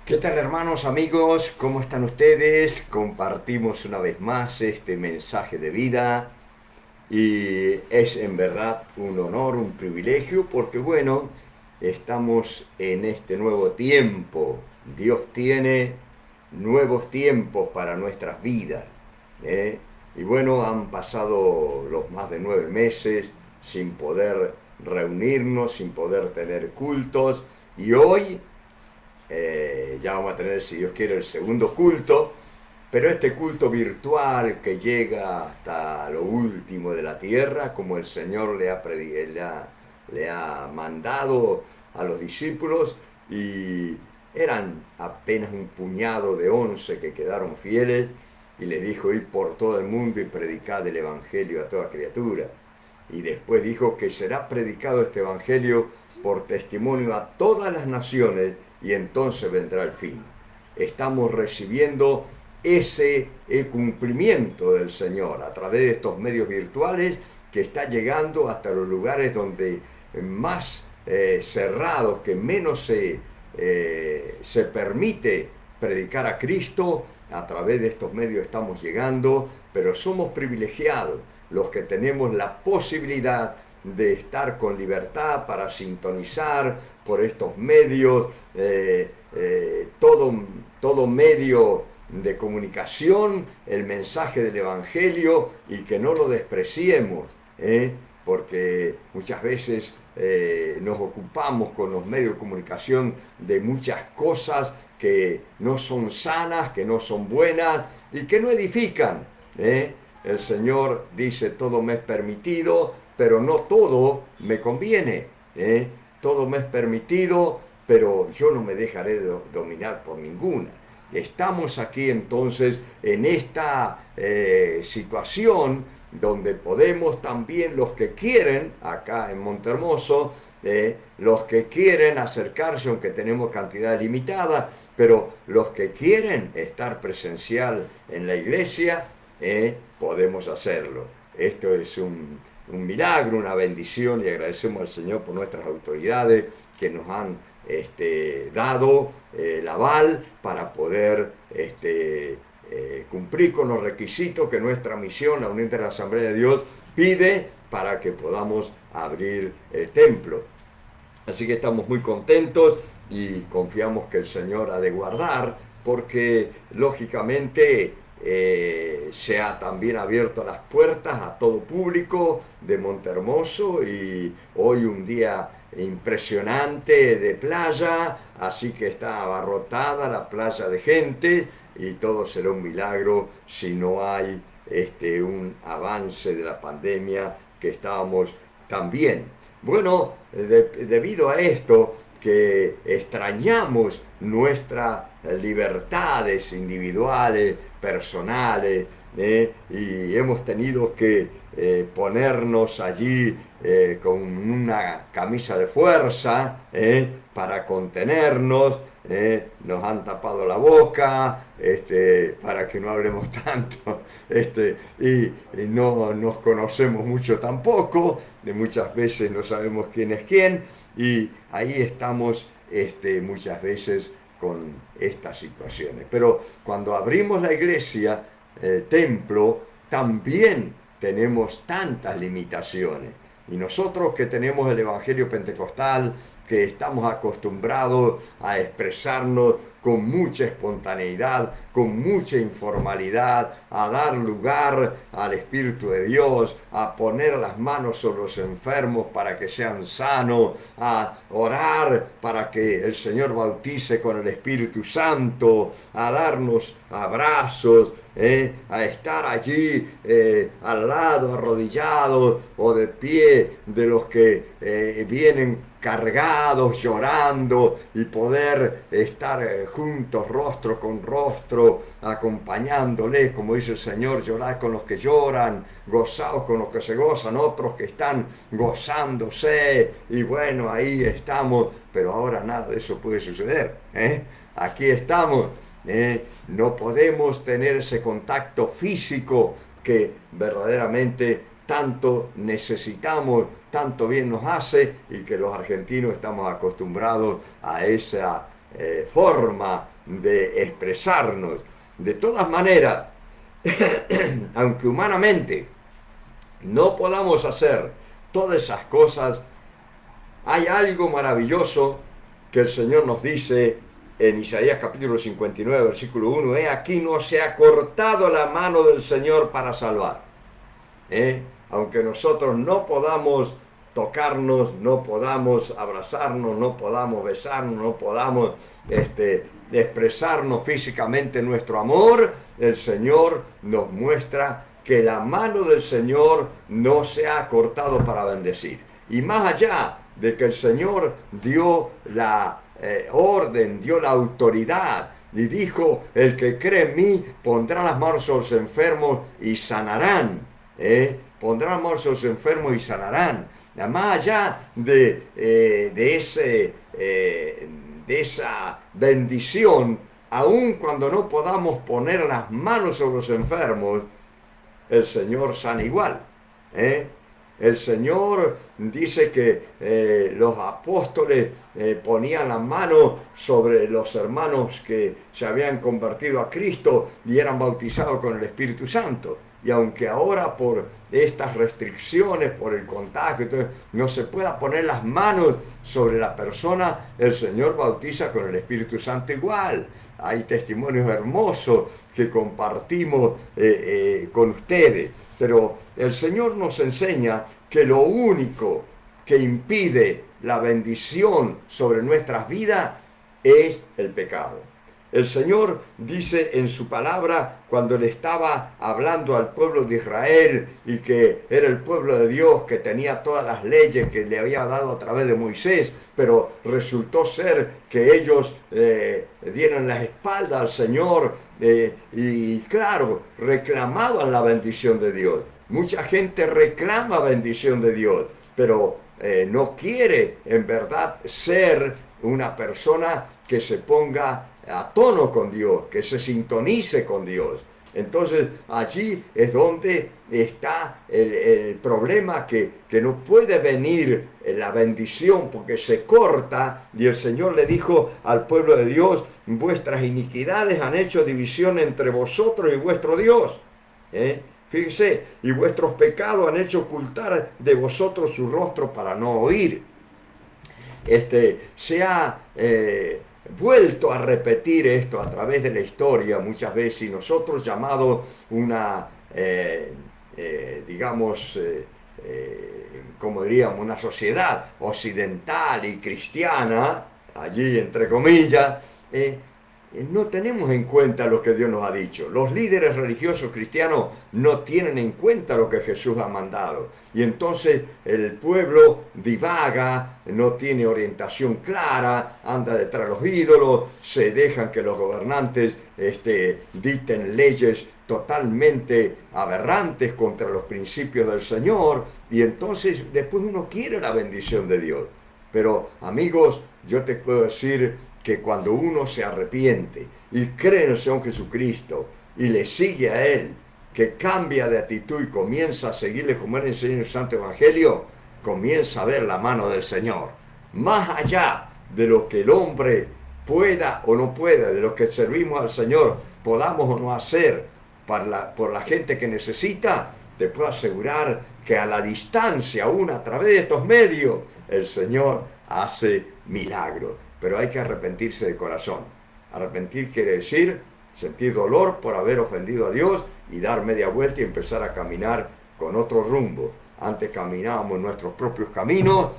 ¿Qué tal, hermanos, amigos? ¿Cómo están ustedes? Compartimos una vez más este mensaje de vida y es en verdad un honor, un privilegio, porque bueno, estamos en este nuevo tiempo. Dios tiene nuevos tiempos para nuestras vidas, ¿eh? Y bueno, han pasado los más de 9 meses sin poder reunirnos, sin poder tener cultos, y hoy ya vamos a tener, si Dios quiere, el segundo culto, pero este culto virtual que llega hasta lo último de la tierra, como el Señor le ha mandado a los discípulos, y eran apenas un puñado de 11 que quedaron fieles, y les dijo: ir por todo el mundo y predicar el Evangelio a toda criatura. Y después dijo que será predicado este Evangelio por testimonio a todas las naciones, y entonces vendrá el fin. Estamos recibiendo ese cumplimiento del Señor a través de estos medios virtuales, que está llegando hasta los lugares donde más cerrados, que menos se permite predicar a Cristo. A través de estos medios estamos llegando, pero somos privilegiados los que tenemos la posibilidad de estar con libertad para sintonizar por estos medios, todo medio de comunicación, el mensaje del Evangelio, y que no lo despreciemos, porque muchas veces nos ocupamos con los medios de comunicación de muchas cosas que no son sanas, que no son buenas y que no edifican. El Señor dice: todo me es permitido, pero no todo me conviene. Todo me es permitido, pero yo no me dejaré dominar por ninguna. Estamos aquí entonces en esta situación donde podemos también, los que quieren, acá en Montehermoso, los que quieren acercarse, aunque tenemos cantidad limitada, pero los que quieren estar presencial en la iglesia, podemos hacerlo. Esto es un milagro, una bendición, y agradecemos al Señor por nuestras autoridades que nos han dado el aval para poder cumplir con los requisitos que nuestra misión, la Unión de la Asamblea de Dios, pide para que podamos abrir el templo. Así que estamos muy contentos y confiamos que el Señor ha de guardar, porque lógicamente se ha también abierto las puertas a todo público de Montehermoso, y hoy un día impresionante de playa, así que está abarrotada la playa de gente, y todo será un milagro si no hay un avance de la pandemia, que estábamos tan bien. Bueno, debido a esto, que extrañamos nuestras libertades individuales, personales, y hemos tenido que ponernos allí con una camisa de fuerza para contenernos. Nos han tapado la boca para que no hablemos tanto, y no nos conocemos mucho tampoco, de muchas veces no sabemos quién es quién, y ahí estamos muchas veces con estas situaciones. Pero cuando abrimos la iglesia, el templo, también tenemos tantas limitaciones. Y nosotros que tenemos el Evangelio Pentecostal, que estamos acostumbrados a expresarnos con mucha espontaneidad, con mucha informalidad, a dar lugar al Espíritu de Dios, a poner las manos sobre los enfermos para que sean sanos, a orar para que el Señor bautice con el Espíritu Santo, a darnos abrazos, a estar allí al lado, arrodillados o de pie de los que vienen cargados, llorando, y poder estar juntos, rostro con rostro, acompañándoles, como dice el Señor: llorad con los que lloran, gozaos con los que se gozan, otros que están gozándose. Y bueno, ahí estamos, pero ahora nada de eso puede suceder. Aquí estamos. No podemos tener ese contacto físico que verdaderamente tanto necesitamos, tanto bien nos hace, y que los argentinos estamos acostumbrados a esa forma de expresarnos. De todas maneras, aunque humanamente no podamos hacer todas esas cosas, hay algo maravilloso que el Señor nos dice en Isaías capítulo 59, versículo 1, he aquí no se ha cortado la mano del Señor para salvar. Aunque nosotros no podamos tocarnos, no podamos abrazarnos, no podamos besarnos, no podamos expresarnos físicamente nuestro amor, el Señor nos muestra que la mano del Señor no se ha cortado para bendecir. Y más allá de que el Señor dio la orden, dio la autoridad y dijo, el que cree en mí pondrá las manos sobre los enfermos y sanarán. Pondrá las manos sobre los enfermos y sanarán. Más allá de esa bendición, aun cuando no podamos poner las manos sobre los enfermos, el Señor sana igual. El Señor dice que los apóstoles ponían la mano sobre los hermanos que se habían convertido a Cristo y eran bautizados con el Espíritu Santo. Y aunque ahora por estas restricciones, por el contagio, no se pueda poner las manos sobre la persona, el Señor bautiza con el Espíritu Santo igual. Hay testimonios hermosos que compartimos con ustedes. Pero el Señor nos enseña que lo único que impide la bendición sobre nuestras vidas es el pecado. El Señor dice en su palabra, cuando le estaba hablando al pueblo de Israel y que era el pueblo de Dios, que tenía todas las leyes que le había dado a través de Moisés, pero resultó ser que ellos dieron la espalda al Señor y claro, reclamaban la bendición de Dios. Mucha gente reclama bendición de Dios, pero no quiere en verdad ser una persona que se ponga a tono con Dios, que se sintonice con Dios. Entonces allí es donde está el problema, que no puede venir la bendición porque se corta. Y el Señor le dijo al pueblo de Dios, vuestras iniquidades han hecho división entre vosotros y vuestro Dios. Fíjese, y vuestros pecados han hecho ocultar de vosotros su rostro para no oír. Se ha vuelto a repetir esto a través de la historia muchas veces, y nosotros llamados una, como diríamos, una sociedad occidental y cristiana, allí entre comillas, no tenemos en cuenta lo que Dios nos ha dicho. Los líderes religiosos cristianos no tienen en cuenta lo que Jesús ha mandado. Y entonces el pueblo divaga, no tiene orientación clara, anda detrás de los ídolos, se dejan que los gobernantes dicten leyes totalmente aberrantes contra los principios del Señor. Y entonces después uno quiere la bendición de Dios. Pero amigos, yo te puedo decir que cuando uno se arrepiente y cree en el Señor Jesucristo y le sigue a Él, que cambia de actitud y comienza a seguirle como Él enseña en el Santo Evangelio, comienza a ver la mano del Señor. Más allá de lo que el hombre pueda o no pueda, de lo que servimos al Señor, podamos o no hacer por la gente que necesita, te puedo asegurar que a la distancia, aún a través de estos medios, el Señor hace milagros. Pero hay que arrepentirse de corazón. Arrepentir quiere decir sentir dolor por haber ofendido a Dios y dar media vuelta y empezar a caminar con otro rumbo. Antes caminábamos nuestros propios caminos,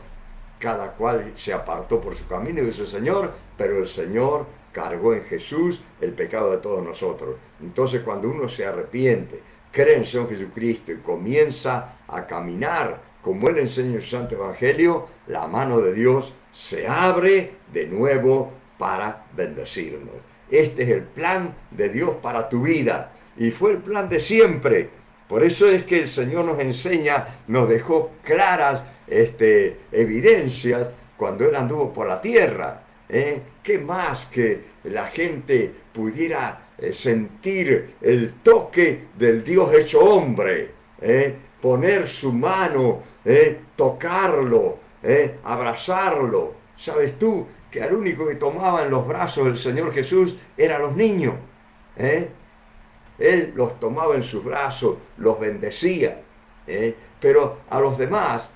cada cual se apartó por su camino, dice el Señor, pero el Señor cargó en Jesús el pecado de todos nosotros. Entonces cuando uno se arrepiente, cree en el Señor Jesucristo y comienza a caminar como Él enseña en su Santo Evangelio, la mano de Dios se abre de nuevo para bendecirnos. Este es el plan de Dios para tu vida y fue el plan de siempre. Por eso es que el Señor nos enseña, nos dejó claras evidencias cuando Él anduvo por la tierra. ¿Qué más que la gente pudiera sentir el toque del Dios hecho hombre? Poner su mano, tocarlo, abrazarlo. ¿Sabes tú que al único que tomaba en los brazos del Señor Jesús eran los niños. ¿eh? Él los tomaba en sus brazos, los bendecía. Pero a los demás,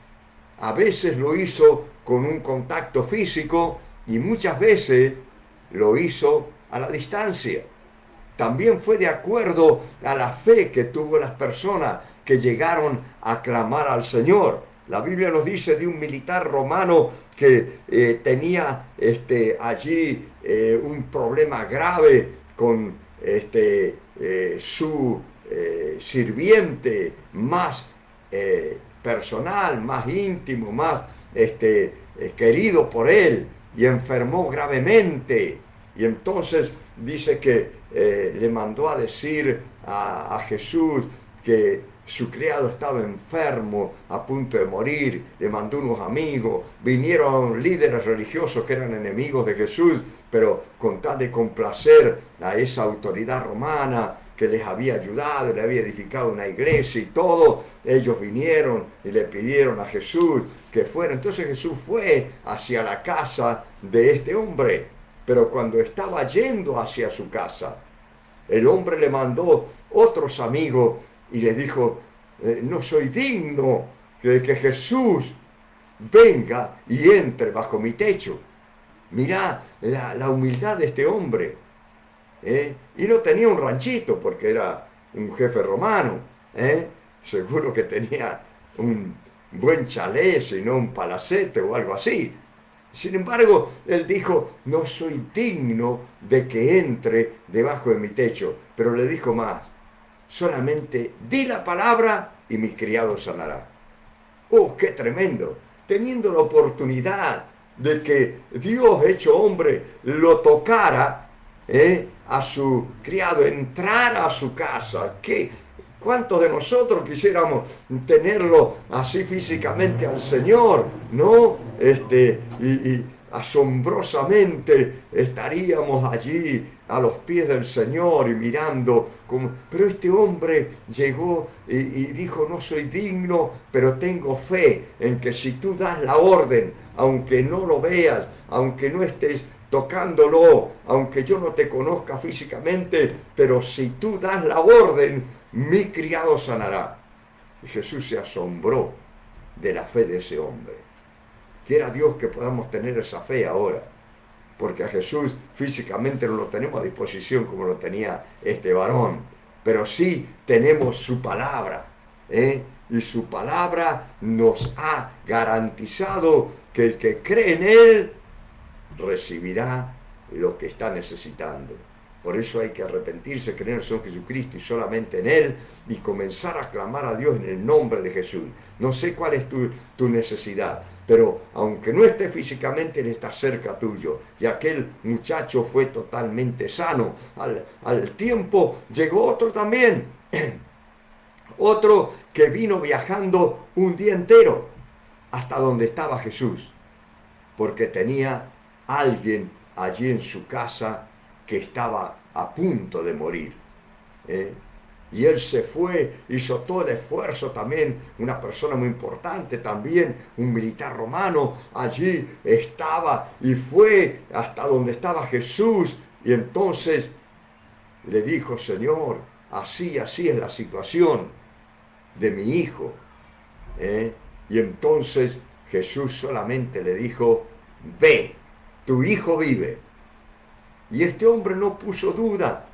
a veces lo hizo con un contacto físico y muchas veces lo hizo a la distancia. También fue de acuerdo a la fe que tuvo las personas que llegaron a clamar al Señor. La Biblia nos dice de un militar romano que tenía allí un problema grave con su sirviente más personal, más íntimo, más querido por él, y enfermó gravemente. Y entonces dice que le mandó a decir a Jesús que su criado estaba enfermo, a punto de morir. Le mandó unos amigos, vinieron líderes religiosos que eran enemigos de Jesús, pero con tal de complacer a esa autoridad romana que les había ayudado, le había edificado una iglesia y todo, ellos vinieron y le pidieron a Jesús que fuera. Entonces Jesús fue hacia la casa de este hombre, pero cuando estaba yendo hacia su casa, el hombre le mandó otros amigos y le dijo, no soy digno de que Jesús venga y entre bajo mi techo. Mirá la humildad de este hombre. Y no tenía un ranchito porque era un jefe romano. Seguro que tenía un buen chalet, sino un palacete o algo así. Sin embargo, él dijo, no soy digno de que entre debajo de mi techo. Pero le dijo más, solamente di la palabra y mi criado sanará. ¡Oh, qué tremendo! Teniendo la oportunidad de que Dios hecho hombre lo tocara, a su criado, entrara a su casa. ¿Cuántos de nosotros quisiéramos tenerlo así físicamente al Señor? ¿No? Y asombrosamente estaríamos allí a los pies del Señor y mirando. Pero este hombre llegó y dijo, no soy digno, pero tengo fe en que si tú das la orden, aunque no lo veas, aunque no estés tocándolo, aunque yo no te conozca físicamente, pero si tú das la orden, mi criado sanará. Y Jesús se asombró de la fe de ese hombre. Quiera Dios que podamos tener esa fe ahora, porque a Jesús físicamente no lo tenemos a disposición como lo tenía este varón, pero sí tenemos su palabra, y su palabra nos ha garantizado que el que cree en Él recibirá lo que está necesitando. Por eso hay que arrepentirse, creer en el Señor Jesucristo y solamente en Él, y comenzar a clamar a Dios en el nombre de Jesús. No sé cuál es tu necesidad, pero aunque no esté físicamente, Él está cerca tuyo. Y aquel muchacho fue totalmente sano. Al tiempo llegó otro también, otro que vino viajando un día entero hasta donde estaba Jesús, porque tenía alguien allí en su casa que estaba a punto de morir. Y él se fue, hizo todo el esfuerzo también, una persona muy importante también, un militar romano, allí estaba y fue hasta donde estaba Jesús. Y entonces le dijo, Señor, así es la situación de mi hijo. Y entonces Jesús solamente le dijo, ve, tu hijo vive. Y este hombre no puso duda.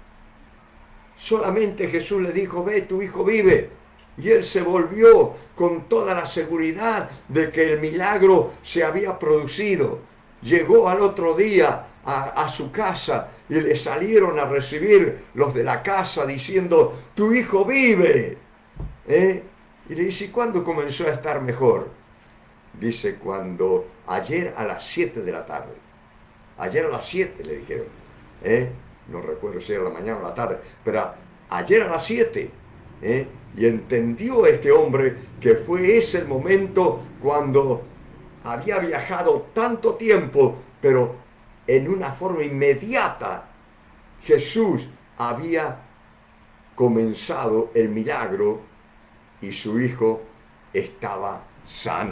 Solamente Jesús le dijo, ve, tu hijo vive. Y él se volvió con toda la seguridad de que el milagro se había producido. Llegó al otro día a su casa y le salieron a recibir los de la casa diciendo, tu hijo vive. Y le dice, ¿y cuándo comenzó a estar mejor? Dice, cuando ayer a las 7 de la tarde. Ayer a las 7 le dijeron. No recuerdo si era la mañana o la tarde, pero ayer a las 7. Y entendió este hombre que fue ese el momento cuando había viajado tanto tiempo, pero en una forma inmediata Jesús había comenzado el milagro y su hijo estaba sano.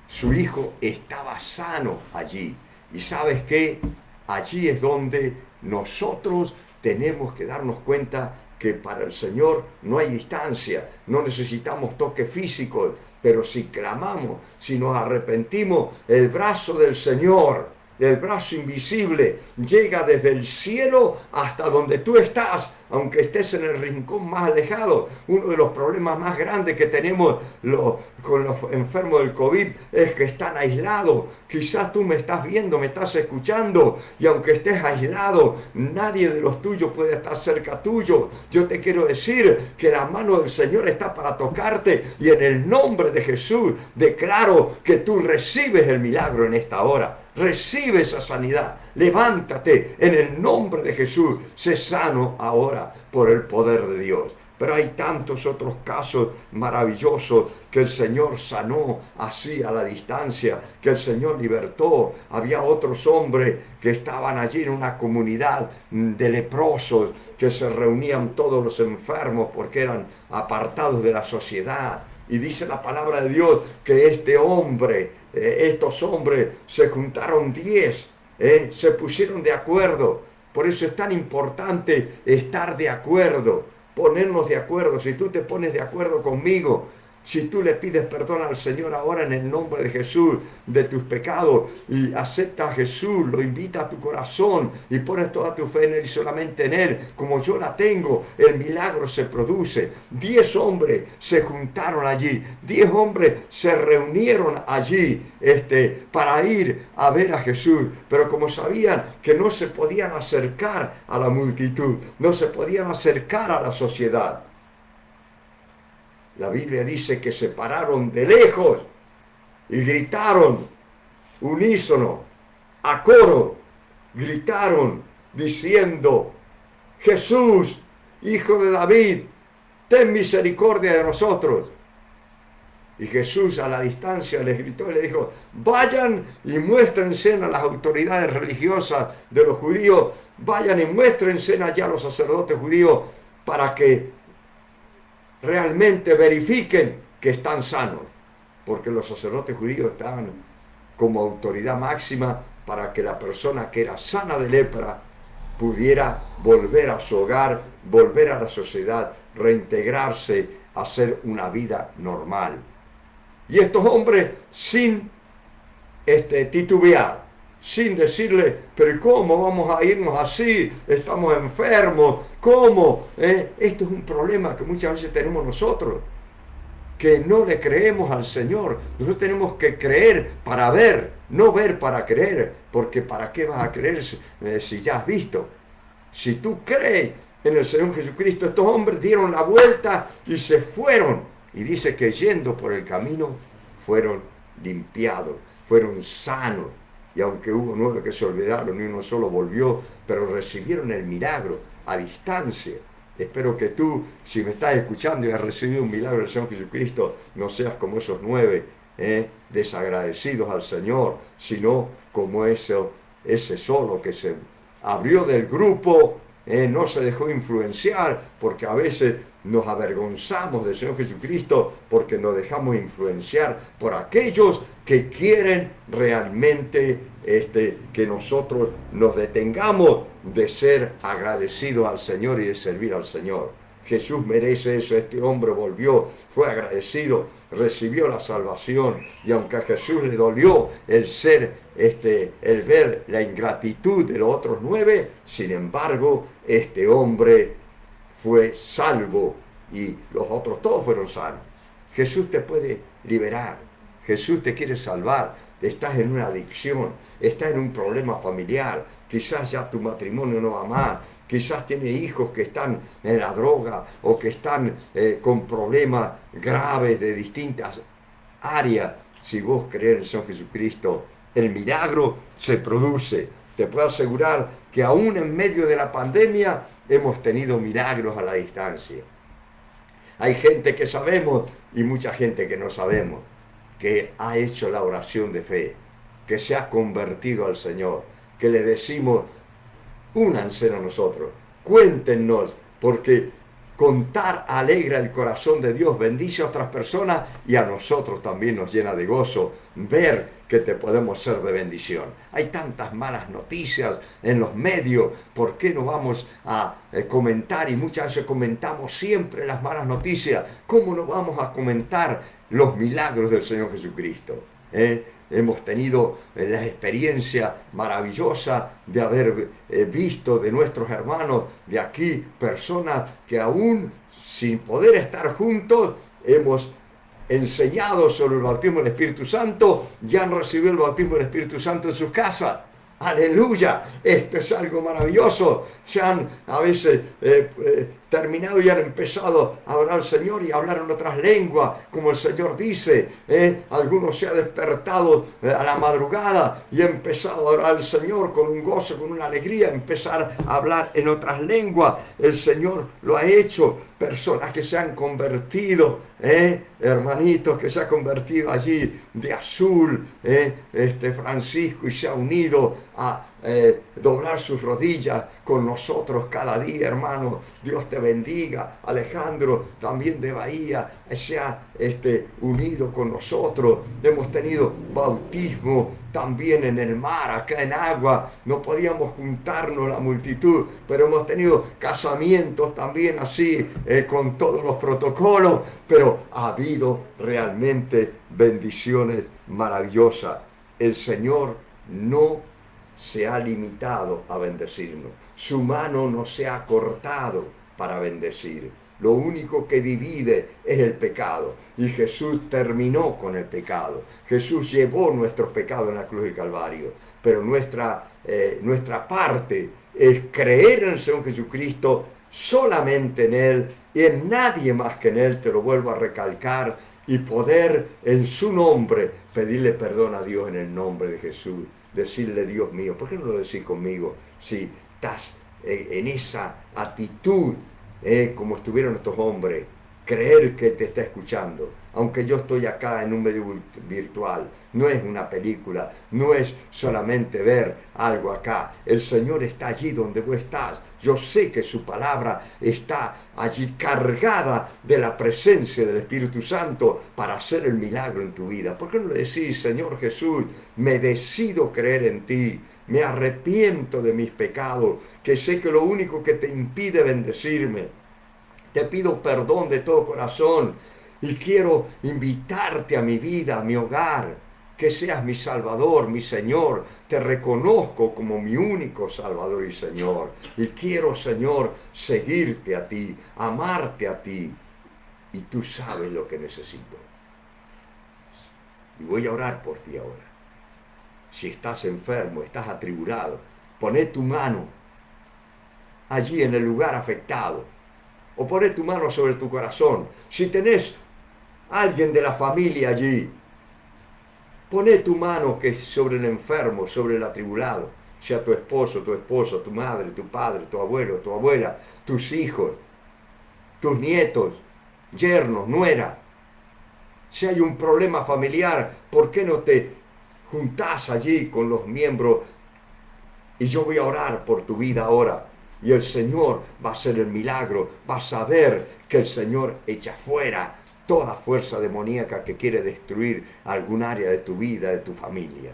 Su hijo estaba sano allí. Y ¿sabes qué? Allí es donde nosotros tenemos que darnos cuenta que para el Señor no hay distancia, no necesitamos toque físico, pero si clamamos, si nos arrepentimos, el brazo del Señor, el brazo invisible, llega desde el cielo hasta donde tú estás, aunque estés en el rincón más alejado. Uno de los problemas más grandes que tenemos con los enfermos del COVID es que están aislados. Quizás tú me estás viendo, me estás escuchando, y aunque estés aislado, nadie de los tuyos puede estar cerca tuyo. Yo te quiero decir que la mano del Señor está para tocarte, y en el nombre de Jesús declaro que tú recibes el milagro en esta hora. Recibe esa sanidad, levántate en el nombre de Jesús, sé sano ahora por el poder de Dios. Pero hay tantos otros casos maravillosos que el Señor sanó así a la distancia, que el Señor libertó. Había otros hombres que estaban allí en una comunidad de leprosos, que se reunían todos los enfermos porque eran apartados de la sociedad. Y dice la palabra de Dios que estos hombres se juntaron 10, se pusieron de acuerdo. Por eso es tan importante estar de acuerdo, ponernos de acuerdo. Si tú te pones de acuerdo conmigo, si tú le pides perdón al Señor ahora en el nombre de Jesús de tus pecados y aceptas a Jesús, lo invita a tu corazón y pones toda tu fe en Él y solamente en Él, como yo la tengo, el milagro se produce. 10 hombres se juntaron allí, 10 hombres se reunieron allí para ir a ver a Jesús, pero como sabían que no se podían acercar a la multitud, no se podían acercar a la sociedad, la Biblia dice que se pararon de lejos y gritaron unísono, a coro, gritaron diciendo: Jesús, Hijo de David, ten misericordia de nosotros. Y Jesús a la distancia les gritó y le dijo: vayan y muéstrense a las autoridades religiosas de los judíos, vayan y muéstrense allá a los sacerdotes judíos para que realmente verifiquen que están sanos, porque los sacerdotes judíos estaban como autoridad máxima para que la persona que era sana de lepra pudiera volver a su hogar, volver a la sociedad, reintegrarse, hacer una vida normal. Y estos hombres, sin titubear, sin decirle: pero ¿cómo vamos a irnos así? Estamos enfermos. ¿Cómo? Esto es un problema que muchas veces tenemos nosotros, que no le creemos al Señor. Nosotros tenemos que creer para ver, no ver para creer, porque ¿para qué vas a creer si ya has visto? Si tú crees en el Señor Jesucristo, estos hombres dieron la vuelta y se fueron. Y dice que yendo por el camino fueron limpiados, fueron sanos. Y aunque hubo 9 que se olvidaron y uno solo volvió, pero recibieron el milagro a distancia. Espero que tú, si me estás escuchando y has recibido un milagro del Señor Jesucristo, no seas como esos 9 desagradecidos al Señor, sino como ese solo que se abrió del grupo, no se dejó influenciar, porque a veces nos avergonzamos del Señor Jesucristo porque nos dejamos influenciar por aquellos que quieren realmente que nosotros nos detengamos de ser agradecidos al Señor y de servir al Señor. Jesús merece eso. Este hombre volvió, fue agradecido, recibió la salvación, y aunque a Jesús le dolió el ver la ingratitud de los otros 9, sin embargo, este hombre fue salvo y los otros todos fueron sanos. Jesús te puede liberar, Jesús te quiere salvar. Estás en una adicción, estás en un problema familiar, quizás ya tu matrimonio no va más, quizás tienes hijos que están en la droga o que están con problemas graves de distintas áreas. Si vos crees en el Señor Jesucristo, el milagro se produce. Te puedo asegurar que aún en medio de la pandemia hemos tenido milagros a la distancia. Hay gente que sabemos y mucha gente que no sabemos, que ha hecho la oración de fe, que se ha convertido al Señor, que le decimos: únanse a nosotros, cuéntenos, porque contar alegra el corazón de Dios, bendice a otras personas y a nosotros también nos llena de gozo ver que te podemos ser de bendición. Hay tantas malas noticias en los medios, ¿por qué no vamos a comentar? Y muchas veces comentamos siempre las malas noticias. ¿Cómo no vamos a comentar los milagros del Señor Jesucristo? Hemos tenido la experiencia maravillosa de haber visto de nuestros hermanos de aquí, personas que aún sin poder estar juntos, hemos enseñado sobre el bautismo del Espíritu Santo, ya han recibido el bautismo del Espíritu Santo en sus casas. Aleluya, esto es algo maravilloso. Se han a veces terminado y han empezado a adorar al Señor y a hablar en otras lenguas, como el Señor dice. Algunos se han despertado a la madrugada y han empezado a adorar al Señor con un gozo, con una alegría, empezar a hablar en otras lenguas. El Señor lo ha hecho. Personas que se han convertido, hermanitos que se han convertido allí de azul, Francisco, y se ha unido a doblar sus rodillas con nosotros cada día, hermano. Dios te bendiga. Alejandro, también de Bahía, se ha unido con nosotros. Hemos tenido bautismo también en el mar, acá en agua. No podíamos juntarnos la multitud, pero hemos tenido casamientos también así, con todos los protocolos, pero ha habido realmente bendiciones maravillosas. El Señor no se ha limitado a bendecirnos. Su mano no se ha cortado para bendecir. Lo único que divide es el pecado. Y Jesús terminó con el pecado. Jesús llevó nuestros pecados en la cruz del Calvario. Pero nuestra parte es creer en el Señor Jesucristo, solamente en Él y en nadie más que en Él. Te lo vuelvo a recalcar. Y poder en su nombre pedirle perdón a Dios en el nombre de Jesús. Decirle: Dios mío, ¿por qué no lo decís conmigo? Si estás en esa actitud, como estuvieron estos hombres, creer que te está escuchando. Aunque yo estoy acá en un medio virtual, no es una película, no es solamente ver algo acá. El Señor está allí donde vos estás. Yo sé que su palabra está allí cargada de la presencia del Espíritu Santo para hacer el milagro en tu vida. ¿Por qué no le decís: Señor Jesús, me decido creer en ti? Me arrepiento de mis pecados, que sé que lo único que te impide bendecirme. Te pido perdón de todo corazón y quiero invitarte a mi vida, a mi hogar, que seas mi Salvador, mi Señor. Te reconozco como mi único Salvador y Señor. Y quiero, Señor, seguirte a ti, amarte a ti. Y tú sabes lo que necesito. Y voy a orar por ti ahora. Si estás enfermo, estás atribulado, poné tu mano allí en el lugar afectado. O poné tu mano sobre tu corazón. Si tenés alguien de la familia allí, poné tu mano que es sobre el enfermo, sobre el atribulado. Sea tu esposo, tu esposa, tu madre, tu padre, tu abuelo, tu abuela, tus hijos, tus nietos, yernos, nuera. Si hay un problema familiar, ¿por qué no te juntás allí con los miembros? Y yo voy a orar por tu vida ahora. Y el Señor va a hacer el milagro. Vas a ver que el Señor echa fuera toda fuerza demoníaca que quiere destruir algún área de tu vida, de tu familia.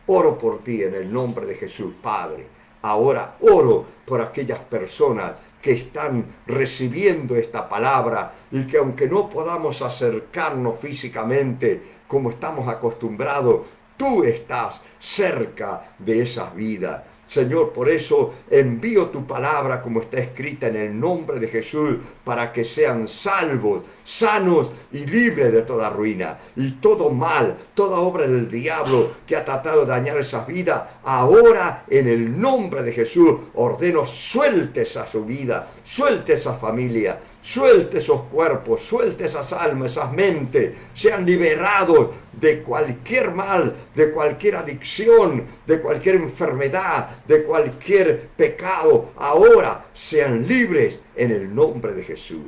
Oro por ti en el nombre de Jesús, Padre. Ahora oro por aquellas personas que están recibiendo esta palabra y que aunque no podamos acercarnos físicamente como estamos acostumbrados, tú estás cerca de esas vidas. Señor, por eso envío tu palabra como está escrita en el nombre de Jesús, para que sean salvos, sanos y libres de toda ruina y todo mal, toda obra del diablo que ha tratado de dañar esas vidas. Ahora, en el nombre de Jesús, ordeno: sueltes a su vida, suelte esa familia, suelte esos cuerpos, suelte esas almas, esas mentes, sean liberados de cualquier mal, de cualquier adicción, de cualquier enfermedad, de cualquier pecado. Ahora sean libres en el nombre de Jesús.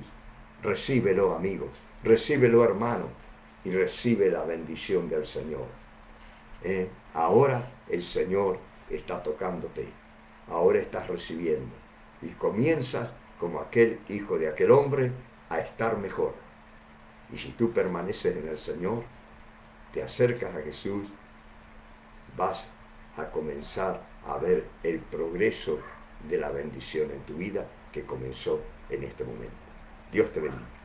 Recíbelo, amigos, recíbelo, hermano, y recibe la bendición del Señor. Ahora el Señor está tocándote, ahora estás recibiendo y comienzas como aquel hijo de aquel hombre, a estar mejor. Y si tú permaneces en el Señor, te acercas a Jesús, vas a comenzar a ver el progreso de la bendición en tu vida que comenzó en este momento. Dios te bendiga.